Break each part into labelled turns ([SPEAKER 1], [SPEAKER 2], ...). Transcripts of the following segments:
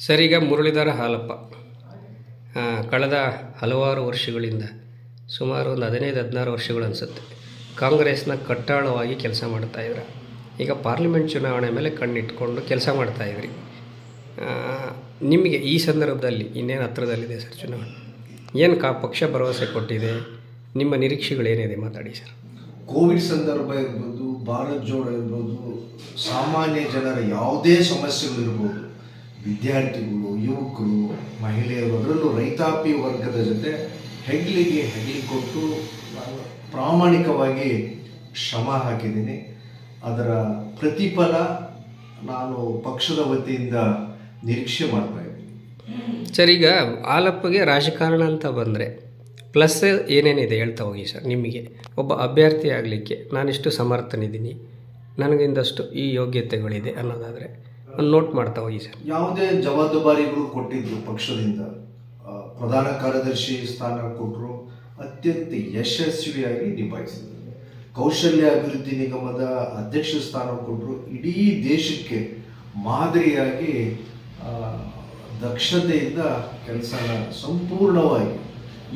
[SPEAKER 1] Sir, ಈಗ ಮುರಳೀಧರ ಹಾಲಪ್ಪ ಕಳೆದ ಹಲವಾರು ವರ್ಷಗಳಿಂದ ಸುಮಾರು ಒಂದು 15-16 ವರ್ಷಗಳು ಅನಿಸುತ್ತೆ ಕಾಂಗ್ರೆಸ್ನ ಕಟ್ಟಾಳವಾಗಿ ಕೆಲಸ ಮಾಡ್ತಾಯಿದ್ರು. ಈಗ ಪಾರ್ಲಿಮೆಂಟ್ ಚುನಾವಣೆ ಮೇಲೆ ಕಣ್ಣಿಟ್ಕೊಂಡು ಕೆಲಸ ಮಾಡ್ತಾಯಿದ್ರಿ. ನಿಮಗೆ ಈ ಸಂದರ್ಭದಲ್ಲಿ ಇನ್ನೇನು ಹತ್ರದಲ್ಲಿದೆ ಸರ್ ಚುನಾವಣೆ, ಏನು ಪಕ್ಷ ಭರವಸೆ ಕೊಟ್ಟಿದೆ, ನಿಮ್ಮ ನಿರೀಕ್ಷೆಗಳೇನಿದೆ ಮಾತಾಡಿ ಸರ್.
[SPEAKER 2] ಕೋವಿಡ್ ಸಂದರ್ಭ ಇರ್ಬೋದು, ಭಾರತ್ ಜೋಡೋ ಇರ್ಬೋದು, ಸಾಮಾನ್ಯ ಜನರ ಯಾವುದೇ ಸಮಸ್ಯೆಗಳಿರ್ಬೋದು, ವಿದ್ಯಾರ್ಥಿಗಳು, ಯುವಕರು, ಮಹಿಳೆಯರು, ಅದರಲ್ಲೂ ರೈತಾಪಿ ವರ್ಗದ ಜೊತೆ ಹೆಗ್ಲಿಗೆ ಕೊಟ್ಟು ನಾನು ಪ್ರಾಮಾಣಿಕವಾಗಿ ಶ್ರಮ ಹಾಕಿದ್ದೀನಿ. ಅದರ ಪ್ರತಿಫಲ ನಾನು ಪಕ್ಷದ ವತಿಯಿಂದ ನಿರೀಕ್ಷೆ ಮಾಡ್ತಾ ಇದ್ದೀನಿ.
[SPEAKER 1] ಸರ್, ಈಗ ಹಾಲಪ್ಪಗೆ ರಾಜಕಾರಣ ಅಂತ ಬಂದರೆ ಪ್ಲಸ್ ಏನೇನಿದೆ ಹೇಳ್ತಾ ಹೋಗಿ ಸರ್. ನಿಮಗೆ ಒಬ್ಬ ಅಭ್ಯರ್ಥಿ ಆಗಲಿಕ್ಕೆ ನಾನಿಷ್ಟು ಸಮರ್ಥನಿದ್ದೀನಿ, ನನಗಿಂದಷ್ಟು ಈ ಯೋಗ್ಯತೆಗಳಿದೆ ಅನ್ನೋದಾದರೆ ಒಂದು ನೋಟ್ ಮಾಡ್ತಾ ಹೋಗಿ ಸರ್.
[SPEAKER 2] ಯಾವುದೇ ಜವಾಬ್ದಾರಿಗಳು ಕೊಟ್ಟಿದ್ರು ಪಕ್ಷದಿಂದ, ಪ್ರಧಾನ ಕಾರ್ಯದರ್ಶಿ ಸ್ಥಾನ ಕೊಟ್ಟರು, ಅತ್ಯಂತ ಯಶಸ್ವಿಯಾಗಿ ನಿಭಾಯಿಸಿದರು. ಕೌಶಲ್ಯ ಅಭಿವೃದ್ಧಿ ನಿಗಮದ ಅಧ್ಯಕ್ಷ ಸ್ಥಾನ ಕೊಟ್ಟರು, ಇಡೀ ದೇಶಕ್ಕೆ ಮಾದರಿಯಾಗಿ ದಕ್ಷತೆಯಿಂದ ಕೆಲಸನ ಸಂಪೂರ್ಣವಾಗಿ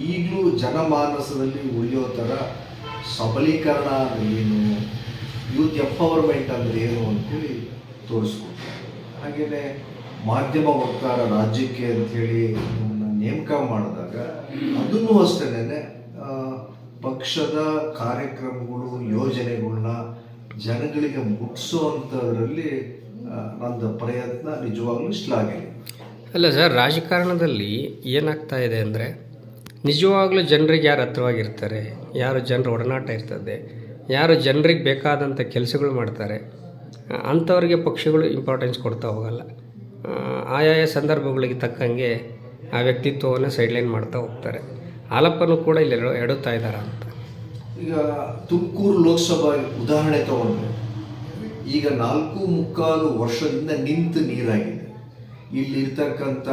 [SPEAKER 2] ಈಗಲೂ ಜನಮಾನಸದಲ್ಲಿ ಉಳಿಯೋ ಥರ ಸಬಲೀಕರಣ ಅಂದರೆ ಏನು, ಯೂತ್ ಎಂಪವರ್ಮೆಂಟ್ ಅಂದರೆ ಏನು ಅಂತೇಳಿ ತೋರಿಸ್ಕೊಡ್ತಾರೆ. ಹಾಗೆಯೇ ಮಾಧ್ಯಮ ವಕ್ತಾರ ರಾಜ್ಯಕ್ಕೆ ಅಂಥೇಳಿ ನಮ್ಮನ್ನು ನೇಮಕ ಮಾಡಿದಾಗ ಅದನ್ನು ಅಷ್ಟೇ ಪಕ್ಷದ ಕಾರ್ಯಕ್ರಮಗಳು, ಯೋಜನೆಗಳನ್ನ ಜನಗಳಿಗೆ ಮುಟ್ಟಿಸೋವಂಥದ್ರಲ್ಲಿ ನನ್ನ ಪ್ರಯತ್ನ ನಿಜವಾಗ್ಲೂ ಶ್ಲಾಘನೆ.
[SPEAKER 1] ಅಲ್ಲ ಸರ್, ರಾಜಕಾರಣದಲ್ಲಿ ಏನಾಗ್ತಾ ಇದೆ ಅಂದರೆ ನಿಜವಾಗ್ಲೂ ಜನರಿಗೆ ಯಾರು ಹತ್ರವಾಗಿರ್ತಾರೆ, ಯಾರು ಜನರ ಒಡನಾಟ ಇರ್ತದೆ, ಯಾರು ಜನರಿಗೆ ಬೇಕಾದಂಥ ಕೆಲಸಗಳು ಮಾಡ್ತಾರೆ, ಅಂಥವ್ರಿಗೆ ಪಕ್ಷಗಳು ಇಂಪಾರ್ಟೆನ್ಸ್ ಕೊಡ್ತಾ ಹೋಗಲ್ಲ. ಆಯಾಯ ಸಂದರ್ಭಗಳಿಗೆ ತಕ್ಕಂಗೆ ಆ ವ್ಯಕ್ತಿತ್ವವನ್ನು ಸೈಡ್ಲೈನ್ ಮಾಡ್ತಾ ಹೋಗ್ತಾರೆ. ಹಾಲಪ್ಪನೂ ಕೂಡ ಇಲ್ಲಿ ಎಡುತ್ತಾ ಇದ್ದಾರೆ ಅಂತ.
[SPEAKER 2] ಈಗ ತುಮಕೂರು ಲೋಕಸಭಾ ಉದಾಹರಣೆ ತಗೊಂಡ್ರೆ ಈಗ 4.25 ವರ್ಷದಿಂದ ನಿಂತು ನೀರಾಗಿದೆ. ಇಲ್ಲಿರ್ತಕ್ಕಂಥ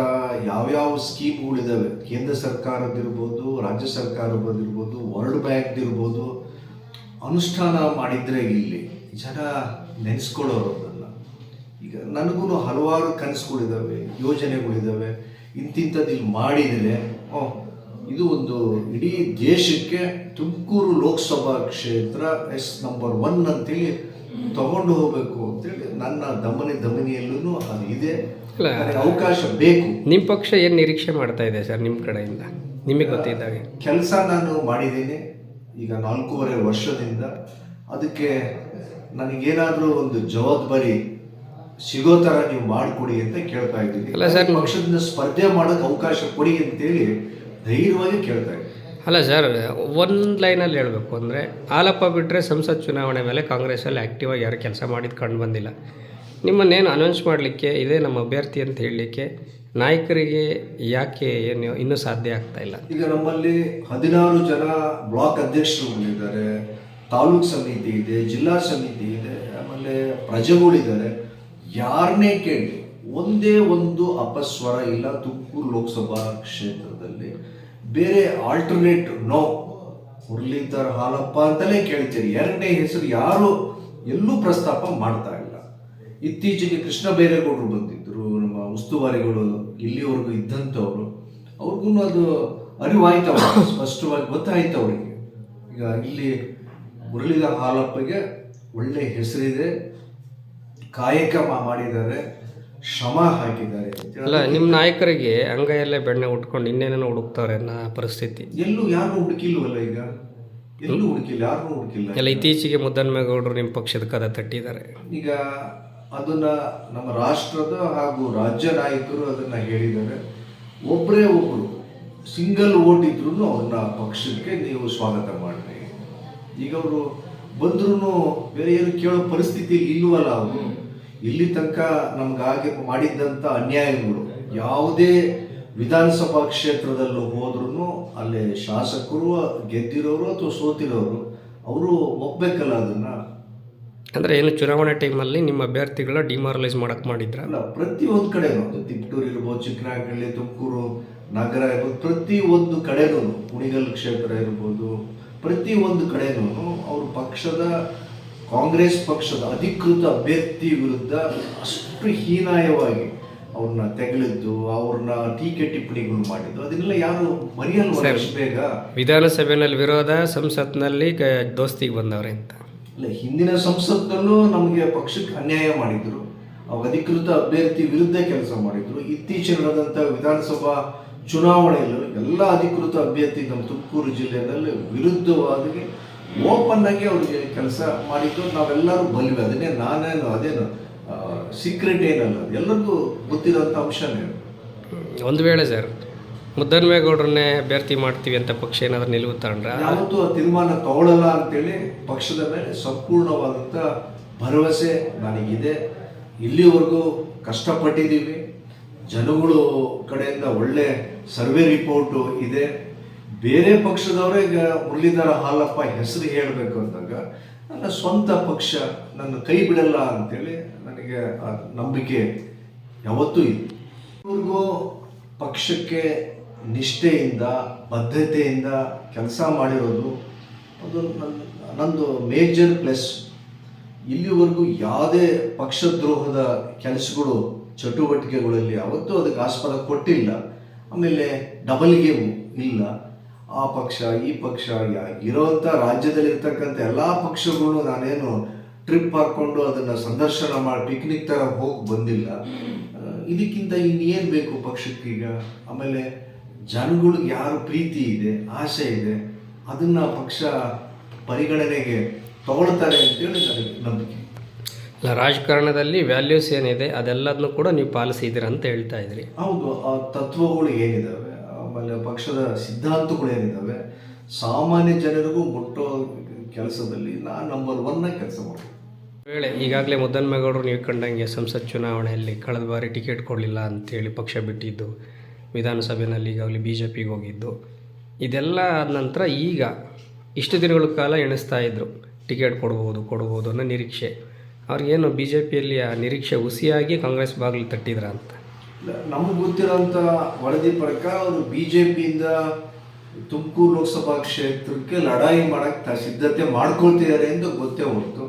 [SPEAKER 2] ಯಾವ್ಯಾವ ಸ್ಕೀಮ್ಗಳಿದ್ದಾವೆ, ಕೇಂದ್ರ ಸರ್ಕಾರದಿರ್ಬೋದು, ರಾಜ್ಯ ಸರ್ಕಾರದಿರ್ಬೋದು, ವರ್ಲ್ಡ್ ಬ್ಯಾಂಕ್ದಿರ್ಬೋದು, ಅನುಷ್ಠಾನ ಮಾಡಿದರೆ ಇಲ್ಲಿ ಜನ ನೆನೆಸ್ಕೊಳ್ಳೋರಲ್ಲ. ಈಗ ನನಗೂ ಹಲವಾರು ಕನಸುಗಳಿದ್ದಾವೆ, ಯೋಜನೆಗಳಿದ್ದಾವೆ, ಇಂಥದ್ದು ಇಲ್ಲಿ ಮಾಡಿದರೆ ಇದು ಒಂದು ಇಡೀ ದೇಶಕ್ಕೆ ತುಮಕೂರು ಲೋಕಸಭಾ ಕ್ಷೇತ್ರ ನಂಬರ್ 1 ಅಂತೇಳಿ ತಗೊಂಡು ಹೋಗಬೇಕು ಅಂತೇಳಿ ನನ್ನ ದಮನಿಯಲ್ಲೂ ಅದು ಇದೆ. ಅವಕಾಶ ಬೇಕು.
[SPEAKER 1] ನಿಮ್ಮ ಪಕ್ಷ ಏನು ನಿರೀಕ್ಷೆ ಮಾಡ್ತಾ ಇದೆ ಸರ್ ನಿಮ್ಮ ಕಡೆಯಿಂದ, ನಿಮಗೆ ಗೊತ್ತಿದ್ದಾಗೆ?
[SPEAKER 2] ಕೆಲಸ ನಾನು ಮಾಡಿದ್ದೀನಿ ಈಗ 4.5 ವರ್ಷದಿಂದ. ಅದಕ್ಕೆ ನನಗೇನಾದರೂ ಒಂದು ಜವಾಬ್ದಾರಿ ಸಿಗೋ ಥರ ನೀವು ಮಾಡಿಕೊಡಿ ಅಂತ ಕೇಳ್ತಾ ಇದ್ದೀನಿ.
[SPEAKER 1] ಅಲ್ಲ ಸರ್,
[SPEAKER 2] ಪಕ್ಷದಿಂದ ಸ್ಪರ್ಧೆ ಮಾಡೋಕ್ಕೆ ಅವಕಾಶ ಕೊಡಿ ಅಂತೇಳಿ ಧೈರ್ಯವಾಗಿ ಕೇಳ್ತಾ ಇದ್ದೀನಿ.
[SPEAKER 1] ಅಲ್ಲ ಸರ್, ಒಂದು ಲೈನಲ್ಲಿ ಹೇಳಬೇಕು ಅಂದರೆ ಹಾಲಪ್ಪ ಬಿಟ್ಟರೆ ಸಂಸತ್ ಚುನಾವಣೆ ಮೇಲೆ ಕಾಂಗ್ರೆಸ್ಸಲ್ಲಿ ಆ್ಯಕ್ಟಿವಾಗಿ ಯಾರು ಕೆಲಸ ಮಾಡಿದ್ದು ಕಂಡು ಬಂದಿಲ್ಲ. ನಿಮ್ಮನ್ನೇನು ಅನೌನ್ಸ್ ಮಾಡಲಿಕ್ಕೆ ಇದೇ ನಮ್ಮ ಅಭ್ಯರ್ಥಿ ಅಂತ ಹೇಳಲಿಕ್ಕೆ ನಾಯಕರಿಗೆ ಯಾಕೆ ಏನು ಇನ್ನೂ ಸಾಧ್ಯ ಆಗ್ತಾ ಇಲ್ಲ?
[SPEAKER 2] ಈಗ ನಮ್ಮಲ್ಲಿ 16 ಜನ ಬ್ಲಾಕ್ ಅಧ್ಯಕ್ಷರುಗಳಿದ್ದಾರೆ, ತಾಲೂಕು ಸಮಿತಿ ಇದೆ, ಜಿಲ್ಲಾ ಸಮಿತಿ ಇದೆ, ಆಮೇಲೆ ಪ್ರಜೆಗಳಿದ್ದಾರೆ. ಯಾರನ್ನೇ ಕೇಳಿ ಒಂದೇ ಒಂದು ಅಪಸ್ವರ ಇಲ್ಲ ತುಮಕೂರು ಲೋಕಸಭಾ ಕ್ಷೇತ್ರದಲ್ಲಿ. ಬೇರೆ ಆಲ್ಟರ್ನೇಟ್ ನೋ, ಮುರಳೀಧರ ಹಾಲಪ್ಪ ಅಂತಲೇ ಕೇಳ್ತೀರಿ. ಎರಡನೇ ಹೆಸರು ಯಾರು ಎಲ್ಲೂ ಪ್ರಸ್ತಾಪ ಮಾಡ್ತಾ ಇಲ್ಲ. ಇತ್ತೀಚೆಗೆ ಕೃಷ್ಣ ಬೈರೇಗೌಡರು ಬಂದಿದ್ದರು, ನಮ್ಮ ಉಸ್ತುವಾರಿಗಳು ಇಲ್ಲಿವರೆಗೂ ಇದ್ದಂಥವ್ರು, ಅವ್ರಿಗೂ ಅದು ಅರಿವಾಯ್ತು, ಸ್ಪಷ್ಟವಾಗಿ ಗೊತ್ತಾಯ್ತು ಅವರಿಗೆ. ಈಗ ಇಲ್ಲಿ ಮುರಳೀಧರ ಹಾಲಪ್ಪಗೆ ಒಳ್ಳೆ ಹೆಸರಿದೆ, ಕಾಯಕ ಮಾಡಿದ್ದಾರೆ, ಶ್ರಮ ಹಾಕಿದ್ದಾರೆ.
[SPEAKER 1] ಅಲ್ಲ, ನಿಮ್ಮ ನಾಯಕರಿಗೆ ಅಂಗೈಯಲ್ಲೇ ಬೆಣ್ಣೆ ಉಟ್ಕೊಂಡು ಇನ್ನೇನೋ ಹುಡುಕ್ತವ್ರೆ ಅನ್ನೋ ಪರಿಸ್ಥಿತಿ.
[SPEAKER 2] ಎಲ್ಲೂ ಯಾರು ಹುಡುಕಿಲ್ವಲ್ಲ, ಈಗ ಎಲ್ಲೂ ಹುಡುಕಿಲ್ಲ, ಯಾರನ್ನೂ ಹುಡುಕಿಲ್ಲ.
[SPEAKER 1] ಎಲ್ಲ ಇತ್ತೀಚೆಗೆ ಮುದ್ದನ್ಮೇಗೌಡರು ನಿಮ್ಮ ಪಕ್ಷದ ಕದ ತಟ್ಟಿದ್ದಾರೆ.
[SPEAKER 2] ಈಗ ಅದನ್ನ ನಮ್ಮ ರಾಷ್ಟ್ರದ ಹಾಗೂ ರಾಜ್ಯ ನಾಯಕರು ಅದನ್ನ ಹೇಳಿದ್ದಾರೆ. ಒಬ್ಬರೇ ಒಬ್ಬರು ಸಿಂಗಲ್ ವೋಟ್ ಇದ್ರೂ ಅವ್ರನ್ನ ಪಕ್ಷಕ್ಕೆ ನೀವು ಸ್ವಾಗತ ಮಾಡ್ರಿ. ಈಗ ಅವರು ಬಂದ್ರೂ ಬೇರೆ ಏನು ಕೇಳೋ ಪರಿಸ್ಥಿತಿ ಇಲ್ವಲ್ಲ. ಅವರು ಇಲ್ಲಿ ತನಕ ನಮ್ಗಾಗಿ ಮಾಡಿದ್ದಂಥ ಅನ್ಯಾಯಗಳು ಯಾವುದೇ ವಿಧಾನಸಭಾ ಕ್ಷೇತ್ರದಲ್ಲೂ ಹೋದ್ರೂ ಅಲ್ಲೇ ಶಾಸಕರು ಗೆದ್ದಿರೋರು ಅಥವಾ ಸೋತಿರೋರು ಅವರು ಒಪ್ಪಬೇಕಲ್ಲ ಅದನ್ನ.
[SPEAKER 1] ಅಂದರೆ ಏನು ಚುನಾವಣೆ ಟೈಮಲ್ಲಿ ನಿಮ್ಮ ಅಭ್ಯರ್ಥಿಗಳ ಡಿಮಾರಲೈಸ್ ಮಾಡಕ್ಕೆ ಮಾಡಿದ್ರ?
[SPEAKER 2] ಅಲ್ಲ, ಪ್ರತಿಯೊಂದು ಕಡೆನೂ, ತಿಪಟೂರು ಇರ್ಬೋದು, ಚಿಕ್ಕನಾಗಳ್ಳಿ, ತುಮಕೂರು ನಗರ ಇರ್ಬೋದು, ಪ್ರತಿಯೊಂದು ಕಡೆನೂ, ಕುಣಿಗಲ್ ಕ್ಷೇತ್ರ ಇರ್ಬೋದು, ಪ್ರತಿಯೊಂದು ಕಡೆನೂ ಅವರು ಪಕ್ಷದ ಕಾಂಗ್ರೆಸ್ ಪಕ್ಷದ ಅಧಿಕೃತ ಅಭ್ಯರ್ಥಿ ವಿರುದ್ಧ ಅಷ್ಟು ಹೀನಾಯವಾಗಿ ಅವ್ರನ್ನ ತೆಗಳಿದ್ದು, ಅವ್ರನ್ನ ಟೀಕೆ ಟಿಪ್ಪಣಿಗಳು ಮಾಡಿದ್ದು, ಅದನ್ನೆಲ್ಲ ಯಾರು ಮರೆಯಲ್ವಲ್ಲ ಅಷ್ಟು ಬೇಗ.
[SPEAKER 1] ವಿಧಾನಸಭೆಯಲ್ಲಿ ವಿರೋಧ, ಸಂಸತ್ನಲ್ಲಿ ದೋಸ್ತಿಗೆ ಬಂದವ್ರೆ ಅಂತ.
[SPEAKER 2] ಇಲ್ಲ, ಹಿಂದಿನ ಸಂಸತ್ನಲ್ಲೂ ನಮಗೆ ಪಕ್ಷಕ್ಕೆ ಅನ್ಯಾಯ ಮಾಡಿದ್ರು, ಅಧಿಕೃತ ಅಭ್ಯರ್ಥಿ ವಿರುದ್ಧ ಕೆಲಸ ಮಾಡಿದ್ರು. ಇತ್ತೀಚೆಗೆ ನಡೆದಂಥ ವಿಧಾನಸಭಾ ಚುನಾವಣೆಯಲ್ಲೂ ಎಲ್ಲ ಅಧಿಕೃತ ಅಭ್ಯರ್ಥಿ ನಮ್ಮ ತುಮಕೂರು ಜಿಲ್ಲೆಯಲ್ಲಿ ವಿರುದ್ಧವಾಗಿ ಓಪನ್ ಆಗಿ ಅವ್ರಿಗೆ ಕೆಲಸ ಮಾಡಿದ್ದು ನಾವೆಲ್ಲರೂ ಬಲ್ವಿ. ಅದೇನು ಸೀಕ್ರೆಟ್ ಏನಲ್ಲ, ಎಲ್ಲರಿಗೂ ಗೊತ್ತಿರೋಂಥ ಅಂಶನೇ.
[SPEAKER 1] ಒಂದು ವೇಳೆ ಸರ್ ಮುದ್ದನ್ಮೇಗೌಡ್ರನ್ನೇ ಅಭ್ಯರ್ಥಿ ಮಾಡ್ತೀವಿ ಅಂತ ಪಕ್ಷ ಏನಾದರೂ ನಿಲುವು ತಗೊಂಡ್ರೆ?
[SPEAKER 2] ಯಾವತ್ತೂ ಆ ತೀರ್ಮಾನ ತಗೊಳ್ಳಲ್ಲ ಅಂತೇಳಿ ಪಕ್ಷದ ಮೇಲೆ ಸಂಪೂರ್ಣವಾದಂಥ ಭರವಸೆ ನನಗಿದೆ. ಇಲ್ಲಿವರೆಗೂ ಕಷ್ಟಪಟ್ಟಿದ್ದೀವಿ, ಜನಗಳು ಕಡೆಯಿಂದ ಒಳ್ಳೆ ಸರ್ವೆ ರಿಪೋರ್ಟು ಇದೆ. ಬೇರೆ ಪಕ್ಷದವರೇ ಈಗ ಮುರಳೀಧರ ಹಾಲಪ್ಪ ಹೆಸರು ಹೇಳಬೇಕು ಅಂದಾಗ ನನ್ನ ಸ್ವಂತ ಪಕ್ಷ ನನ್ನ ಕೈ ಬಿಡಲ್ಲ ಅಂತೇಳಿ ನನಗೆ ಆ ನಂಬಿಕೆ ಯಾವತ್ತೂ ಇದೆ. ಇವ್ರಿಗೂ ಪಕ್ಷಕ್ಕೆ ನಿಷ್ಠೆಯಿಂದ ಬದ್ಧತೆಯಿಂದ ಕೆಲಸ ಮಾಡಿರೋದು ಅದು ನಂದು ಮೇಜರ್ ಪ್ಲಸ್. ಇಲ್ಲಿವರೆಗೂ ಯಾವುದೇ ಪಕ್ಷದ್ರೋಹದ ಕೆಲಸಗಳು ಚಟುವಟಿಕೆಗಳಲ್ಲಿ ಯಾವತ್ತೂ ಅದಕ್ಕೆ ಆಸ್ಪದ ಕೊಟ್ಟಿಲ್ಲ. ಆಮೇಲೆ ಡಬಲ್ ಗೇಮ್ ಇಲ್ಲ. ಆ ಪಕ್ಷ ಈ ಪಕ್ಷ ಇರೋವಂಥ ರಾಜ್ಯದಲ್ಲಿರ್ತಕ್ಕಂಥ ಎಲ್ಲ ಪಕ್ಷಗಳು ನಾನೇನು ಟ್ರಿಪ್ ಹಾಕ್ಕೊಂಡು ಅದನ್ನು ಸಂದರ್ಶನ ಮಾಡಿ ಪಿಕ್ನಿಕ್ ಥರ ಹೋಗಿ ಬಂದಿಲ್ಲ. ಇದಕ್ಕಿಂತ ಇನ್ನೇನು ಬೇಕು ಪಕ್ಷಕ್ಕೀಗ? ಆಮೇಲೆ ಜನಗಳಿಗೆ ಯಾರು ಪ್ರೀತಿ ಇದೆ, ಆಸೆ ಇದೆ, ಅದನ್ನು ಪಕ್ಷ ಪರಿಗಣನೆಗೆ ತಗೊಳ್ತಾರೆ ಅಂತೇಳಿ ನನಗೆ ನಂಬಿಕೆ.
[SPEAKER 1] ಅಲ್ಲ, ರಾಜಕಾರಣದಲ್ಲಿ ವ್ಯಾಲ್ಯೂಸ್ ಏನಿದೆ ಅದೆಲ್ಲದನ್ನು ಕೂಡ ನೀವು ಪಾಲಿಸಿದ್ದೀರ ಅಂತ ಹೇಳ್ತಾ ಇದ್ರಿ.
[SPEAKER 2] ಹೌದು, ಆ ತತ್ವಗಳು ಏನಿದ್ದಾವೆ, ಆಮೇಲೆ ಪಕ್ಷದ ಸಿದ್ಧಾಂತಗಳು ಏನಿದ್ದಾವೆ, ಸಾಮಾನ್ಯ ಜನರಿಗೂ ಮುಟ್ಟೋ ಕೆಲಸದಲ್ಲಿ ನಾನು ನಂಬರ್ 1 ಕೆಲಸ ಮಾಡ್ತೀನಿ.
[SPEAKER 1] ವೇಳೆ ಈಗಾಗಲೇ ಮುದ್ದನ್ಮೇಗೌಡರು ನೀವು ಕಂಡಂಗೆ ಸಂಸತ್ ಚುನಾವಣೆಯಲ್ಲಿ ಕಳೆದ ಬಾರಿ ಟಿಕೆಟ್ ಕೊಡಲಿಲ್ಲ ಅಂತೇಳಿ ಪಕ್ಷ ಬಿಟ್ಟಿದ್ದು, ವಿಧಾನಸಭೆಯಲ್ಲಿ ಈಗಾಗಲೇ BJPಗೆ ಹೋಗಿದ್ದು, ಇದೆಲ್ಲ ಆದ ನಂತರ ಈಗ ಇಷ್ಟು ದಿನಗಳ ಕಾಲ ಎಣಿಸ್ತಾ ಇದ್ದರು ಟಿಕೆಟ್ ಕೊಡ್ಬೋದು ಅನ್ನೋ ನಿರೀಕ್ಷೆ. ಅವ್ರಿಗೇನು BJPಯಲ್ಲಿ ಆ ನಿರೀಕ್ಷೆ ಹುಸಿಯಾಗಿ ಕಾಂಗ್ರೆಸ್ ಬಾಗಿಲು ತಟ್ಟಿದ್ರ ಅಂತ?
[SPEAKER 2] ನಮಗೆ ಗೊತ್ತಿರೋಂಥ ವರದಿ ಪ್ರಕಾರ ಅವರು BJPಯಿಂದ ತುಮಕೂರು ಲೋಕಸಭಾ ಕ್ಷೇತ್ರಕ್ಕೆ ಲಡಾಯಿ ಮಾಡೋಕ್ಕೆ ಸಿದ್ಧತೆ ಮಾಡ್ಕೊಳ್ತಿದ್ದಾರೆ ಎಂದು ಗೊತ್ತೇ ಹೊರತು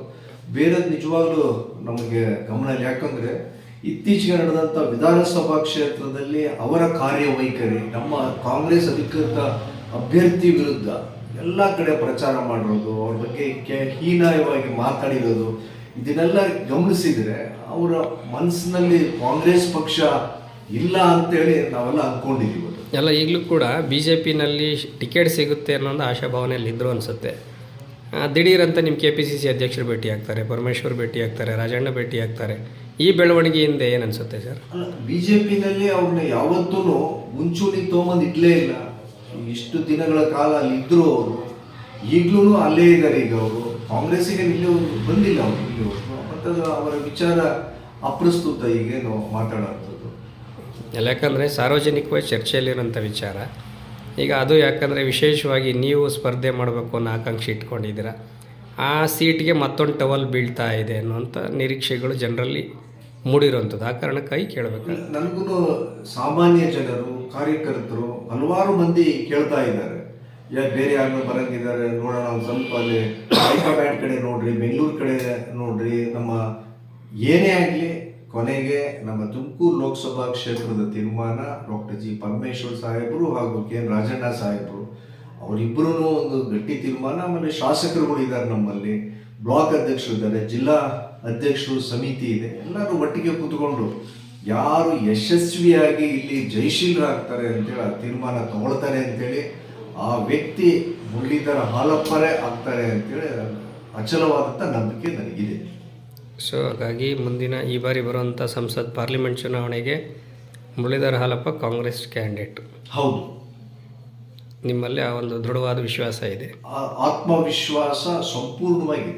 [SPEAKER 2] ಬೇರೆದು ನಿಜವಾಗ್ಲೂ ನಮಗೆ ಗಮನ ಇಲ್ಲ. ಯಾಕಂದರೆ ಇತ್ತೀಚೆಗೆ ನಡೆದಂಥ ವಿಧಾನಸಭಾ ಕ್ಷೇತ್ರದಲ್ಲಿ ಅವರ ಕಾರ್ಯವೈಖರಿ, ನಮ್ಮ ಕಾಂಗ್ರೆಸ್ ಅಧಿಕೃತ ಅಭ್ಯರ್ಥಿ ವಿರುದ್ಧ ಎಲ್ಲ ಕಡೆ ಪ್ರಚಾರ ಮಾಡಿರೋದು, ಅವ್ರ ಬಗ್ಗೆ ಹೀನಾಯವಾಗಿ ಮಾತಾಡಿರೋದು, ಇದನ್ನೆಲ್ಲ ಗಮನಿಸಿದರೆ ಅವರ ಮನಸ್ಸಿನಲ್ಲಿ ಕಾಂಗ್ರೆಸ್ ಪಕ್ಷ ಇಲ್ಲ ಅಂತೇಳಿ ನಾವೆಲ್ಲ ಅಂದ್ಕೊಂಡಿದ್ದೀವಿ.
[SPEAKER 1] ಎಲ್ಲ ಈಗಲೂ ಕೂಡ BJPನಲ್ಲಿ ಟಿಕೆಟ್ ಸಿಗುತ್ತೆ ಅನ್ನೋ ಒಂದು ಆಶಾಭಾವನೆಯಲ್ಲಿ ಇದ್ದರು ಅನಿಸುತ್ತೆ. ದಿಢೀರಂತ ನಿಮ್ಮ KPCC ಅಧ್ಯಕ್ಷರು ಭೇಟಿ ಆಗ್ತಾರೆ, ಪರಮೇಶ್ವರ್ ಭೇಟಿ ಆಗ್ತಾರೆ, ರಾಜಣ್ಣ ಭೇಟಿ ಆಗ್ತಾರೆ. ಈ ಬೆಳವಣಿಗೆಯಿಂದ ಏನು ಅನಿಸುತ್ತೆ ಸರ್?
[SPEAKER 2] ಅಲ್ಲ, BJPನಲ್ಲಿ ಅವ್ರನ್ನ ಯಾವತ್ತೂ ಮುಂಚೂಣಿ ತೊಗೊಂಬಂದು ಇಡ್ಲೇ ಇಲ್ಲ. ಇಷ್ಟು ದಿನಗಳ ಕಾಲ ಅಲ್ಲಿ ಇದ್ದರು ಅವರು, ಈಗಲೂ ಅಲ್ಲೇ ಇದ್ದಾರೆ. ಈಗ ಅವರು ಕಾಂಗ್ರೆಸ್ಸಿಗೆ ಇಲ್ಲಿ ಬಂದಿಲ್ಲ, ಅವರು ಇಲ್ಲಿವರೆಗೂ. ಮತ್ತು ಅವರ ವಿಚಾರ ಅಪ್ರಸ್ತುತ ಈಗೇನು ಮಾತಾಡೋಂಥದ್ದು.
[SPEAKER 1] ಯಾಕಂದರೆ ಸಾರ್ವಜನಿಕವಾಗಿ ಚರ್ಚೆಯಲ್ಲಿರೋಂಥ ವಿಚಾರ. ಈಗ ಅದು ಯಾಕಂದರೆ ವಿಶೇಷವಾಗಿ ನೀವು ಸ್ಪರ್ಧೆ ಮಾಡಬೇಕು ಅನ್ನೋ ಆಕಾಂಕ್ಷೆ ಇಟ್ಕೊಂಡಿದ್ದೀರ, ಆ ಸೀಟ್ಗೆ ಮತ್ತೊಂದು ಟವಲ್ ಬೀಳ್ತಾ ಇದೆ ಅನ್ನುವಂಥ ನಿರೀಕ್ಷೆಗಳು ಜನರಲ್ಲಿ ಮೂಡಿರುವಂಥದ್ದು. ಆ ಕಾರಣಕ್ಕಾಗಿ ಕೇಳಬೇಕು.
[SPEAKER 2] ನನಗೂ ಸಾಮಾನ್ಯ ಜನರು, ಕಾರ್ಯಕರ್ತರು ಹಲವಾರು ಮಂದಿ ಕೇಳ್ತಾ ಇದ್ದಾರೆ, ಬೇರೆ ಯಾರನ್ನ ಬರಂಗಿದ್ದಾರೆ ನೋಡೋಣ, ಒಂದು ಸ್ವಲ್ಪ ಅಲ್ಲಿ ಹೈಕಮಾಂಡ್ ಕಡೆ ನೋಡ್ರಿ, ಬೆಂಗಳೂರು ಕಡೆ ನೋಡ್ರಿ. ನಮ್ಮ ಏನೇ ಆಗಲಿ ಕೊನೆಗೆ ನಮ್ಮ ತುಮಕೂರು ಲೋಕಸಭಾ ಕ್ಷೇತ್ರದ ತೀರ್ಮಾನ ಡಾಕ್ಟರ್ G. ಪರಮೇಶ್ವರ್ ಸಾಹೇಬರು ಹಾಗೂ KN ರಾಜಣ್ಣ ಸಾಹೇಬರು ಅವರಿಬ್ಬರೂ ಒಂದು ಗಟ್ಟಿ ತೀರ್ಮಾನ. ಆಮೇಲೆ ಶಾಸಕರುಗಳು ಇದ್ದಾರೆ, ನಮ್ಮಲ್ಲಿ ಬ್ಲಾಕ್ ಅಧ್ಯಕ್ಷರು ಇದ್ದಾರೆ, ಜಿಲ್ಲಾ ಅಧ್ಯಕ್ಷರು ಸಮಿತಿ ಇದೆ. ಎಲ್ಲರೂ ಒಟ್ಟಿಗೆ ಕೂತ್ಕೊಂಡು ಯಾರು ಯಶಸ್ವಿಯಾಗಿ ಇಲ್ಲಿ ಜಯಶೀಲರಾಗ್ತಾರೆ ಅಂತೇಳಿ ಆ ತೀರ್ಮಾನ ತಗೊಳ್ತಾರೆ ಅಂತೇಳಿ, ಆ ವ್ಯಕ್ತಿ ಮುರಳೀಧರ ಹಾಲಪ್ಪರೇ ಆಗ್ತಾರೆ ಅಂತೇಳಿ ಅಚಲವಾದಂಥ ನಂಬಿಕೆ ನನಗಿದೆ.
[SPEAKER 1] ಸೊ ಹಾಗಾಗಿ ಮುಂದಿನ ಈ ಬಾರಿ ಬರುವಂಥ ಸಂಸತ್ ಪಾರ್ಲಿಮೆಂಟ್ ಚುನಾವಣೆಗೆ ಮುರಳೀಧರ ಹಾಲಪ್ಪ ಕಾಂಗ್ರೆಸ್ ಕ್ಯಾಂಡಿಡೇಟ್.
[SPEAKER 2] ಹೌದು,
[SPEAKER 1] ನಿಮ್ಮಲ್ಲಿ ಆ ಒಂದು ದೃಢವಾದ ವಿಶ್ವಾಸ ಇದೆ?
[SPEAKER 2] ಆತ್ಮವಿಶ್ವಾಸ ಸಂಪೂರ್ಣವಾಗಿದೆ.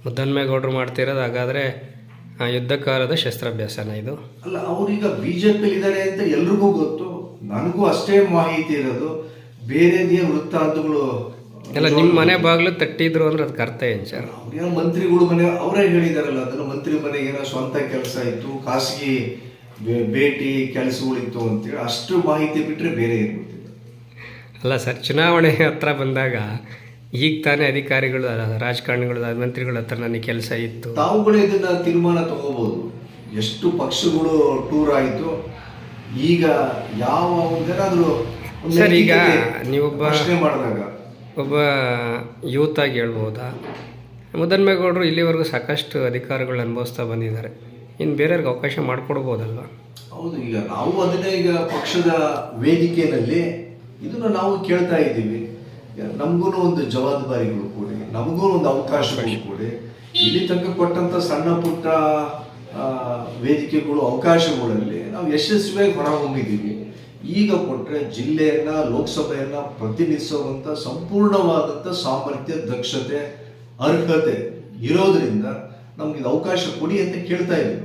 [SPEAKER 1] ಮುದ್ದನ್ಮೇಗೌಡರು ಮಾಡ್ತಿರೋದು ಹಾಗಾದರೆ ಯುದ್ಧ ಕಾಲದ ಶಸ್ತ್ರಾಭ್ಯಾಸನ ಇದು?
[SPEAKER 2] ಅಲ್ಲ, ಅವರೀಗ BJPಯಲ್ಲಿ ಇದ್ದಾರೆ ಅಂತ ಎಲ್ರಿಗೂ ಗೊತ್ತು, ನನಗೂ ಅಷ್ಟೇ ಮಾಹಿತಿ ಇರೋದು. ಬೇರೆದೇ ವೃತ್ತಾಂತಗಳು
[SPEAKER 1] ಎಲ್ಲ ನಿಮ್ಮ ಮನೆ ಬಾಗಿಲು ತಟ್ಟಿದ್ರು ಅಂದ್ರೆ ಅದಕ್ಕೆ ಅರ್ಥ ಏನು ಸರ್?
[SPEAKER 2] ಅವ್ರೇನೋ ಮಂತ್ರಿಗಳು ಮನೆ ಅವರೇ ಹೇಳಿದಾರಲ್ಲ, ಅದನ್ನು ಮಂತ್ರಿ ಮನೆಗೆ ಏನೋ ಸ್ವಂತ ಕೆಲಸ ಇತ್ತು, ಖಾಸಗಿ ಭೇಟಿ ಕೆಲಸಗಳಿತ್ತು ಅಂತೇಳಿ ಅಷ್ಟು ಮಾಹಿತಿ ಬಿಟ್ಟರೆ ಬೇರೆ ಏನು ಗೊತ್ತಿಲ್ಲ.
[SPEAKER 1] ಅಲ್ಲ ಸರ್, ಚುನಾವಣೆ ಹತ್ರ ಬಂದಾಗ ಈಗ ತಾನೇ ಅಧಿಕಾರಿಗಳು, ರಾಜಕಾರಣಿಗಳು, ಮಂತ್ರಿಗಳ ಹತ್ರ ನನಗೆ ಕೆಲಸ ಇತ್ತು,
[SPEAKER 2] ತಾವುಗಳೇ ಇದನ್ನ ತೀರ್ಮಾನ ತಗೋಬಹುದು. ಎಷ್ಟು ಪಕ್ಷಗಳು ಟೂರ್ ಆಯಿತು, ಈಗ ಯಾವ ಒಂದೇನಾದರೂ
[SPEAKER 1] ಸರ್, ಈಗ ನೀವೊಬ್ಬ
[SPEAKER 2] ಪ್ರಶ್ನೆ ಮಾಡಿದಾಗ
[SPEAKER 1] ಒಬ್ಬ ಯೂತ್ ಆಗಿ ಹೇಳ್ಬೋದಾ, ಮುದ್ದನ್ಮೇಗೌಡರು ಇಲ್ಲಿವರೆಗೂ ಸಾಕಷ್ಟು ಅಧಿಕಾರಗಳು ಅನುಭವಿಸ್ತಾ ಬಂದಿದ್ದಾರೆ, ಇನ್ನು ಬೇರೆಯವ್ರಿಗೆ ಅವಕಾಶ ಮಾಡಿಕೊಡ್ಬೋದಲ್ವ?
[SPEAKER 2] ಹೌದು, ಈಗ ನಾವು ಅದನ್ನೇ ಈಗ ಪಕ್ಷದ ವೇದಿಕೆಯಲ್ಲಿ ಇದನ್ನು ನಾವು ಕೇಳ್ತಾ ಇದ್ದೀವಿ. ನಮಗೂ ಒಂದು ಜವಾಬ್ದಾರಿಗಳು ಕೊಡಿ, ನಮಗೂ ಒಂದು ಅವಕಾಶಗಳು ಕೊಡಿ. ಇಲ್ಲಿ ತನಕ ಕೊಟ್ಟಂತ ಸಣ್ಣ ಪುಟ್ಟ ವೇದಿಕೆಗಳು ಅವಕಾಶಗಳಲ್ಲಿ ನಾವು ಯಶಸ್ವಿಯಾಗಿ ಹೊರಹೊಮ್ಮಿದ್ದೀವಿ. ಈಗ ಕೊಟ್ಟರೆ ಜಿಲ್ಲೆಯನ್ನ ಲೋಕಸಭೆಯನ್ನ ಪ್ರತಿನಿಧಿಸುವಂತ ಸಂಪೂರ್ಣವಾದಂಥ ಸಾಮರ್ಥ್ಯ, ದಕ್ಷತೆ, ಅರ್ಹತೆ ಇರೋದ್ರಿಂದ ನಮ್ಗೆ ಇದು ಅವಕಾಶ ಕೊಡಿ ಅಂತ ಕೇಳ್ತಾ ಇದ್ದೀವಿ.